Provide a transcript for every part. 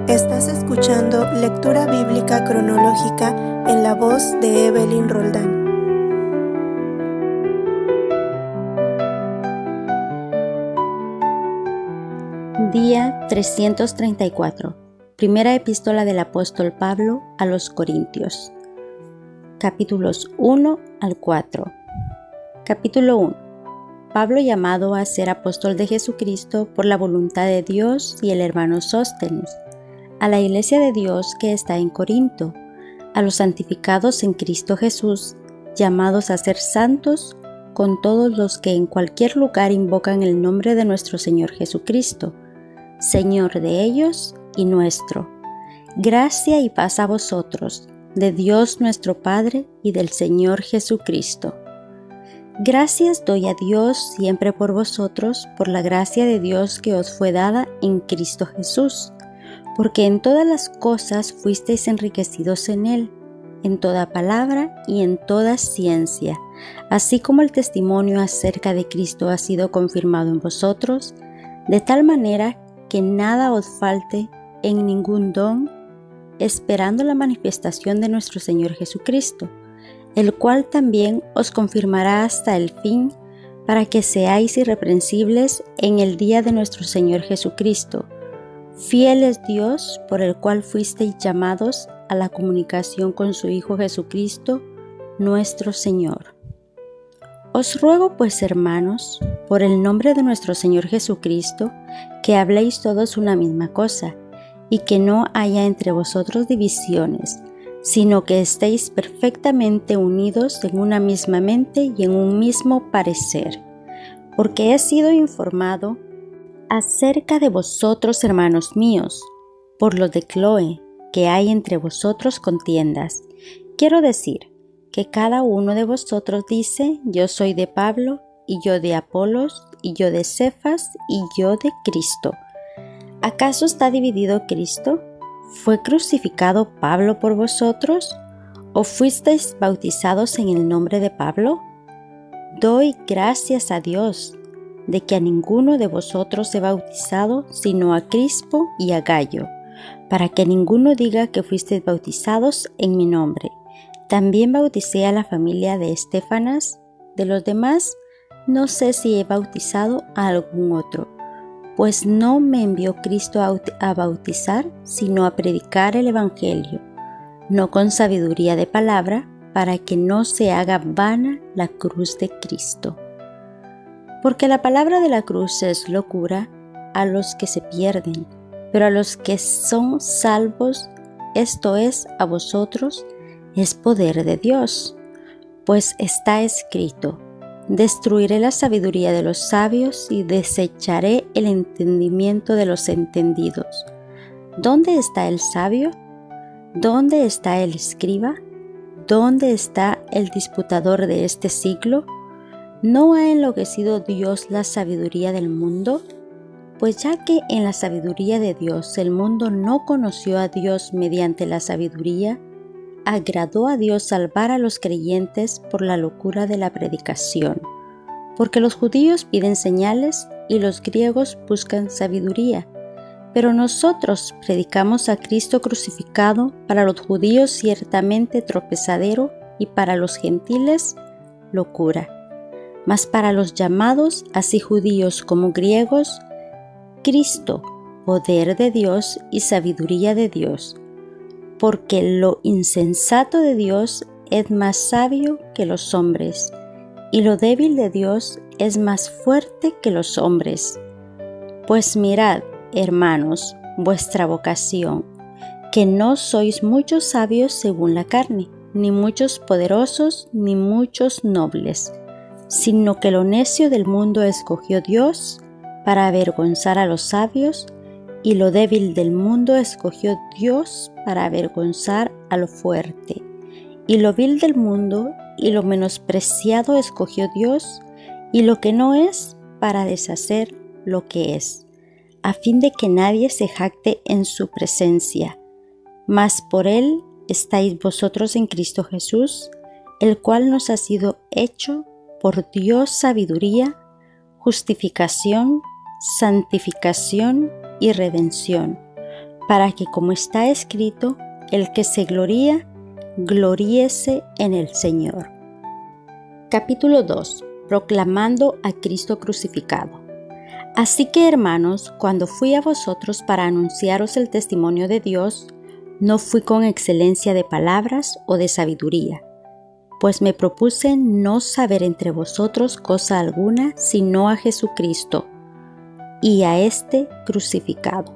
Estás escuchando Lectura Bíblica Cronológica en la voz de Evelyn Roldán. Día 334. Primera epístola del apóstol Pablo a los Corintios. Capítulos 1 al 4. Capítulo 1. Pablo, llamado a ser apóstol de Jesucristo por la voluntad de Dios, y el hermano Sóstenes, a la iglesia de Dios que está en Corinto, a los santificados en Cristo Jesús, llamados a ser santos, con todos los que en cualquier lugar invocan el nombre de nuestro Señor Jesucristo, Señor de ellos y nuestro. Gracia y paz a vosotros, de Dios nuestro Padre y del Señor Jesucristo. Gracias doy a Dios siempre por vosotros, por la gracia de Dios que os fue dada en Cristo Jesús, porque en todas las cosas fuisteis enriquecidos en Él, en toda palabra y en toda ciencia, así como el testimonio acerca de Cristo ha sido confirmado en vosotros, de tal manera que nada os falte en ningún don, esperando la manifestación de nuestro Señor Jesucristo, el cual también os confirmará hasta el fin, para que seáis irreprensibles en el día de nuestro Señor Jesucristo. Fiel es Dios, por el cual fuisteis llamados a la comunicación con su Hijo Jesucristo, nuestro Señor. Os ruego pues, hermanos, por el nombre de nuestro Señor Jesucristo, que habléis todos una misma cosa, y que no haya entre vosotros divisiones, sino que estéis perfectamente unidos en una misma mente y en un mismo parecer. Porque he sido informado acerca de vosotros, hermanos míos, por lo de Cloe, que hay entre vosotros contiendas. Quiero decir que cada uno de vosotros dice: yo soy de Pablo, y yo de Apolos, y yo de Cefas, y yo de Cristo. ¿Acaso está dividido Cristo? ¿Fue crucificado Pablo por vosotros? ¿O fuisteis bautizados en el nombre de Pablo? Doy gracias a Dios de que a ninguno de vosotros he bautizado, sino a Crispo y a Gayo, para que ninguno diga que fuisteis bautizados en mi nombre. También bauticé a la familia de Estéfanas. De los demás, no sé si he bautizado a algún otro, pues no me envió Cristo a bautizar, sino a predicar el Evangelio, no con sabiduría de palabra, para que no se haga vana la cruz de Cristo. Porque la palabra de la cruz es locura a los que se pierden, pero a los que son salvos, esto es, a vosotros, es poder de Dios. Pues está escrito: destruiré la sabiduría de los sabios y desecharé el entendimiento de los entendidos. ¿Dónde está el sabio? ¿Dónde está el escriba? ¿Dónde está el disputador de este siglo? ¿No ha enloquecido Dios la sabiduría del mundo? Pues ya que en la sabiduría de Dios el mundo no conoció a Dios mediante la sabiduría, agradó a Dios salvar a los creyentes por la locura de la predicación. Porque los judíos piden señales y los griegos buscan sabiduría. Pero nosotros predicamos a Cristo crucificado, para los judíos ciertamente tropezadero, y para los gentiles locura. Mas para los llamados, así judíos como griegos, Cristo, poder de Dios y sabiduría de Dios. Porque lo insensato de Dios es más sabio que los hombres, y lo débil de Dios es más fuerte que los hombres. Pues mirad, hermanos, vuestra vocación, que no sois muchos sabios según la carne, ni muchos poderosos, ni muchos nobles, sino que lo necio del mundo escogió Dios para avergonzar a los sabios, y lo débil del mundo escogió Dios para avergonzar a lo fuerte, y lo vil del mundo y lo menospreciado escogió Dios, y lo que no es, para deshacer lo que es, a fin de que nadie se jacte en su presencia. Mas por él estáis vosotros en Cristo Jesús, el cual nos ha sido hecho por Dios sabiduría, justificación, santificación y redención, para que, como está escrito, el que se gloría, gloríese en el Señor. Capítulo 2. Proclamando a Cristo crucificado. Así que, hermanos, cuando fui a vosotros para anunciaros el testimonio de Dios, no fui con excelencia de palabras o de sabiduría, pues me propuse no saber entre vosotros cosa alguna, sino a Jesucristo, y a éste crucificado.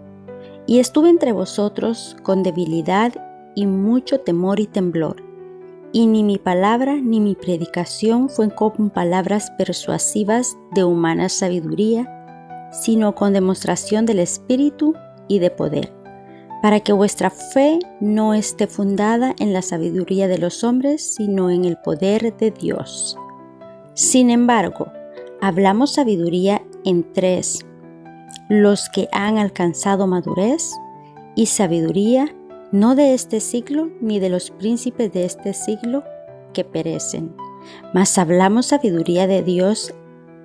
Y estuve entre vosotros con debilidad y mucho temor y temblor, y ni mi palabra ni mi predicación fue con palabras persuasivas de humana sabiduría, sino con demostración del Espíritu y de poder, para que vuestra fe no esté fundada en la sabiduría de los hombres, sino en el poder de Dios. Sin embargo, hablamos sabiduría en tres: los que han alcanzado madurez, y sabiduría no de este siglo ni de los príncipes de este siglo que perecen, mas hablamos sabiduría de Dios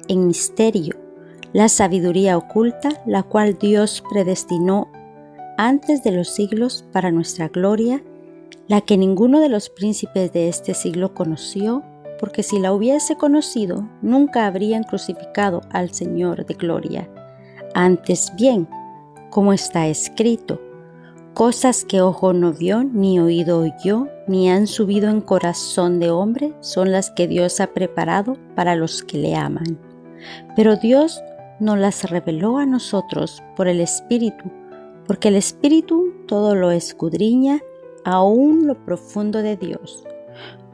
en misterio, la sabiduría oculta, la cual Dios predestinó antes de los siglos para nuestra gloria, la que ninguno de los príncipes de este siglo conoció, porque si la hubiese conocido, nunca habrían crucificado al Señor de gloria. Antes bien, como está escrito, cosas que ojo no vio, ni oído oyó, ni han subido en corazón de hombre, son las que Dios ha preparado para los que le aman. Pero Dios nos las reveló a nosotros por el Espíritu, porque el Espíritu todo lo escudriña, aún lo profundo de Dios.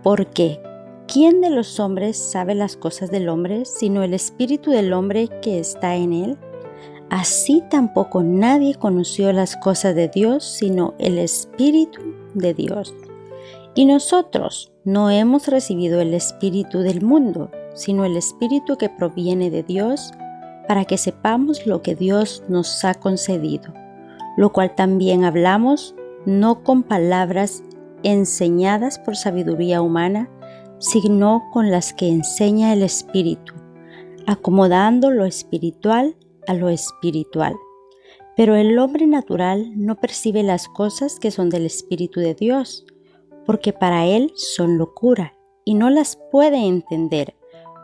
Porque ¿quién de los hombres sabe las cosas del hombre, sino el Espíritu del hombre que está en él? Así tampoco nadie conoció las cosas de Dios, sino el Espíritu de Dios. Y nosotros no hemos recibido el Espíritu del mundo, sino el Espíritu que proviene de Dios, para que sepamos lo que Dios nos ha concedido, lo cual también hablamos, no con palabras enseñadas por sabiduría humana, sino con las que enseña el Espíritu, acomodando lo espiritual a lo espiritual. Pero el hombre natural no percibe las cosas que son del Espíritu de Dios, porque para él son locura, y no las puede entender,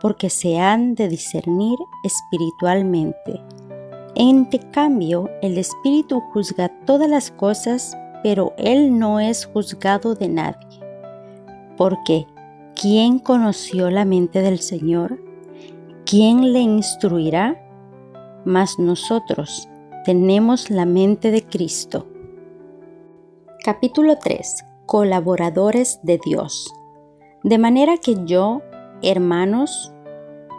porque se han de discernir espiritualmente. En cambio, el Espíritu juzga todas las cosas, pero él no es juzgado de nadie. Porque ¿quién conoció la mente del Señor? ¿Quién le instruirá? Mas nosotros tenemos la mente de Cristo. Capítulo 3. Colaboradores de Dios. De manera que yo, hermanos,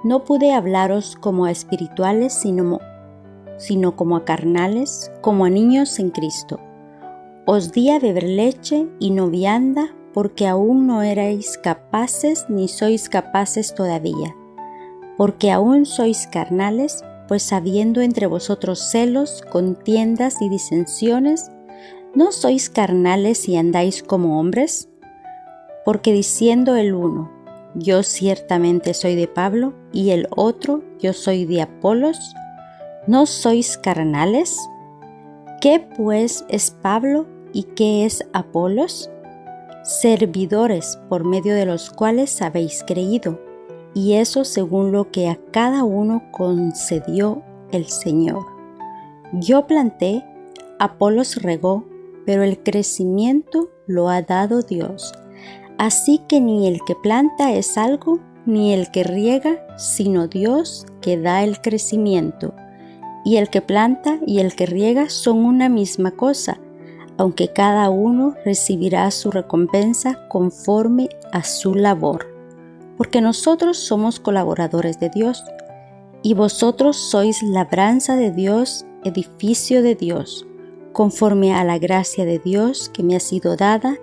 no pude hablaros como a espirituales, sino como a carnales, como a niños en Cristo. Os di a beber leche y no vianda, porque aún no erais capaces ni sois capaces todavía, porque aún sois carnales, pues habiendo entre vosotros celos, contiendas y disensiones, ¿no sois carnales y andáis como hombres? Porque diciendo el uno, yo ciertamente soy de Pablo, y el otro, yo soy de Apolos, ¿no sois carnales? ¿Qué pues es Pablo y qué es Apolos? Servidores por medio de los cuales habéis creído, y eso según lo que a cada uno concedió el Señor. Yo planté, Apolos regó, pero el crecimiento lo ha dado Dios. Así que ni el que planta es algo, ni el que riega, sino Dios que da el crecimiento. Y el que planta y el que riega son una misma cosa, aunque cada uno recibirá su recompensa conforme a su labor. Porque nosotros somos colaboradores de Dios, y vosotros sois labranza de Dios, edificio de Dios, conforme a la gracia de Dios que me ha sido dada.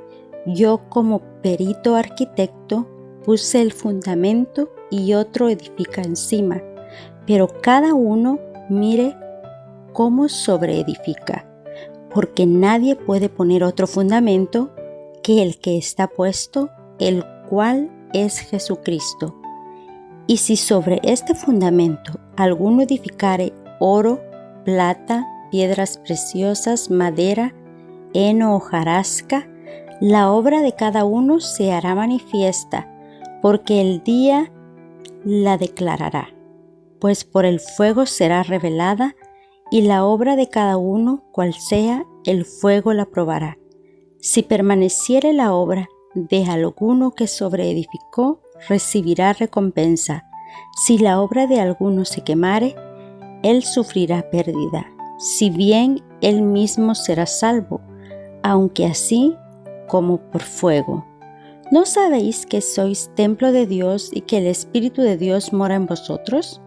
Yo como perito arquitecto puse el fundamento y otro edifica encima, pero cada uno mire cómo sobreedifica, porque nadie puede poner otro fundamento que el que está puesto, el cual es Jesucristo. Y si sobre este fundamento alguno edificare oro, plata, piedras preciosas, madera, heno, hojarasca, la obra de cada uno se hará manifiesta, porque el día la declarará, pues por el fuego será revelada, y la obra de cada uno, cual sea, el fuego la probará. Si permaneciere la obra de alguno que sobreedificó, recibirá recompensa. Si la obra de alguno se quemare, él sufrirá pérdida, si bien él mismo será salvo, aunque así como por fuego. ¿No sabéis que sois templo de Dios y que el Espíritu de Dios mora en vosotros?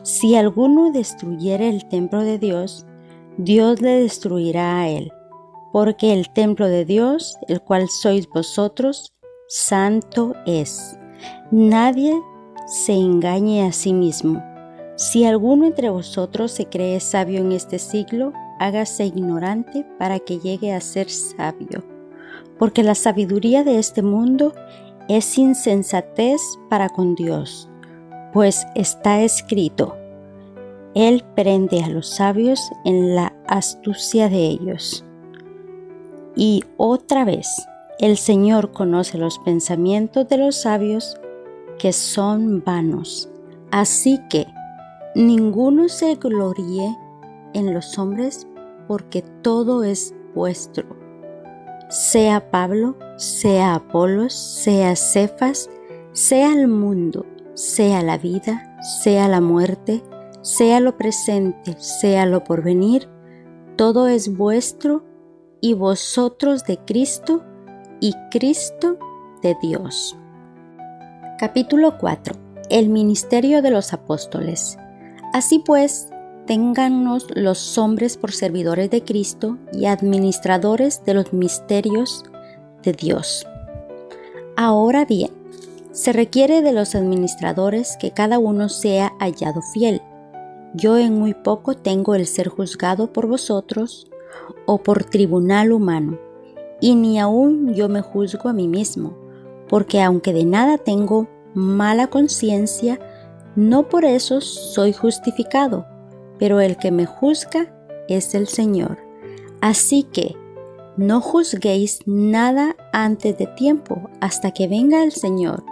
Si alguno destruyere el templo de Dios, Dios le destruirá a él, porque el templo de Dios, el cual sois vosotros, santo es. Nadie se engañe a sí mismo. Si alguno entre vosotros se cree sabio en este siglo, hágase ignorante para que llegue a ser sabio. Porque la sabiduría de este mundo es insensatez para con Dios, pues está escrito: Él prende a los sabios en la astucia de ellos. Y otra vez, el Señor conoce los pensamientos de los sabios, que son vanos. Así que ninguno se gloríe en los hombres, porque todo es vuestro. Sea Pablo, sea Apolos, sea Cefas, sea el mundo, sea la vida, sea la muerte, sea lo presente, sea lo porvenir, todo es vuestro, y vosotros de Cristo, y Cristo de Dios. Capítulo 4. El ministerio de los apóstoles. Así pues, téngannos los hombres por servidores de Cristo y administradores de los misterios de Dios. Ahora bien, se requiere de los administradores que cada uno sea hallado fiel. Yo en muy poco tengo el ser juzgado por vosotros o por tribunal humano, y ni aun yo me juzgo a mí mismo, porque aunque de nada tengo mala conciencia, no por eso soy justificado, pero el que me juzga es el Señor. Así que no juzguéis nada antes de tiempo, hasta que venga el Señor,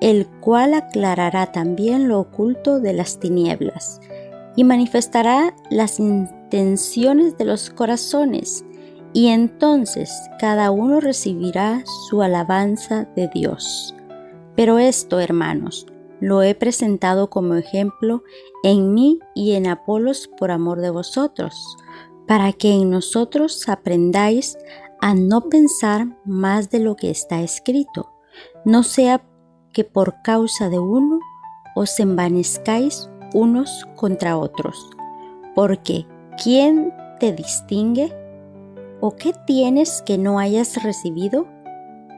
el cual aclarará también lo oculto de las tinieblas, y manifestará las intenciones de los corazones, y entonces cada uno recibirá su alabanza de Dios. Pero esto, hermanos, lo he presentado como ejemplo en mí y en Apolos por amor de vosotros, para que en nosotros aprendáis a no pensar más de lo que está escrito, no sea que por causa de uno os envanezcáis unos contra otros. Porque ¿quién te distingue? ¿O qué tienes que no hayas recibido?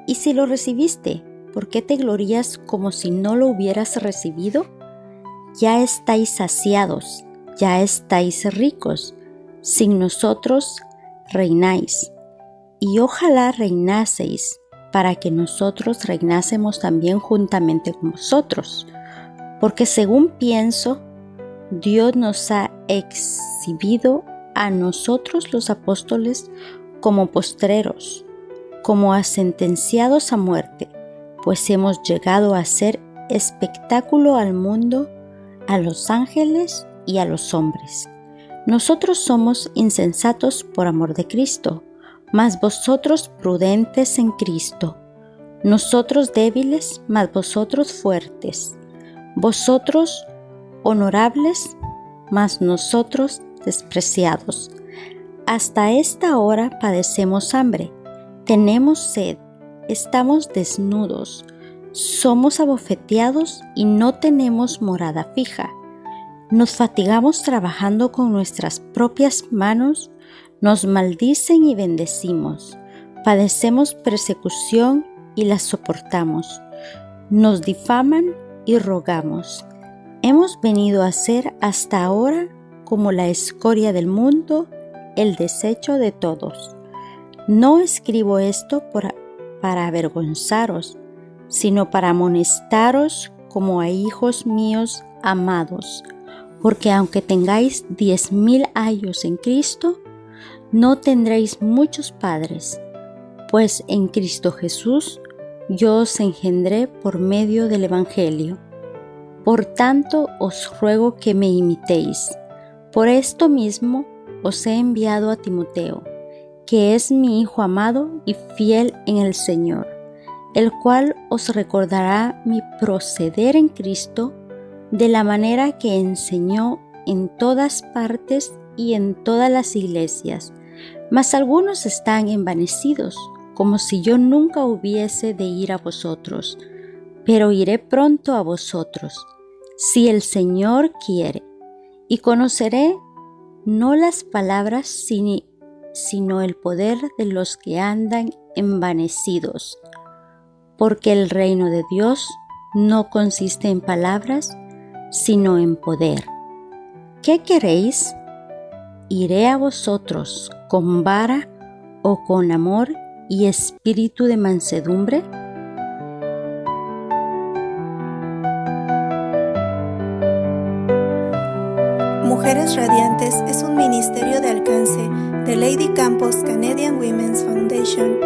Y si lo recibiste, ¿por qué te glorías como si no lo hubieras recibido? Ya estáis saciados, ya estáis ricos, sin nosotros reináis. Y ojalá reinaseis, para que nosotros reinásemos también juntamente con vosotros. Porque según pienso, Dios nos ha exhibido a nosotros los apóstoles como postreros, como a sentenciados a muerte, pues hemos llegado a ser espectáculo al mundo, a los ángeles y a los hombres. Nosotros somos insensatos por amor de Cristo, mas vosotros prudentes en Cristo. Nosotros débiles, mas vosotros fuertes. Vosotros honorables, mas nosotros despreciados. Hasta esta hora padecemos hambre, tenemos sed, estamos desnudos, somos abofeteados y no tenemos morada fija. Nos fatigamos trabajando con nuestras propias manos, nos maldicen y bendecimos, padecemos persecución y la soportamos, nos difaman y rogamos. Hemos venido a ser hasta ahora como la escoria del mundo, el desecho de todos. No escribo esto para avergonzaros, sino para amonestaros como a hijos míos amados, porque aunque tengáis 10,000 años en Cristo, no tendréis muchos padres, pues en Cristo Jesús yo os engendré por medio del Evangelio. Por tanto os ruego que me imitéis. Por esto mismo os he enviado a Timoteo, que es mi hijo amado y fiel en el Señor, el cual os recordará mi proceder en Cristo de la manera que enseñó en todas partes y en todas las iglesias. Mas algunos están envanecidos, como si yo nunca hubiese de ir a vosotros, pero iré pronto a vosotros, si el Señor quiere, y conoceré no las palabras, sino el poder de los que andan envanecidos, porque el reino de Dios no consiste en palabras, sino en poder. ¿Qué queréis? ¿Iré a vosotros con vara o con amor y espíritu de mansedumbre? Mujeres Radiantes es un ministerio de alcance de Lady Campos Canadian Women's Foundation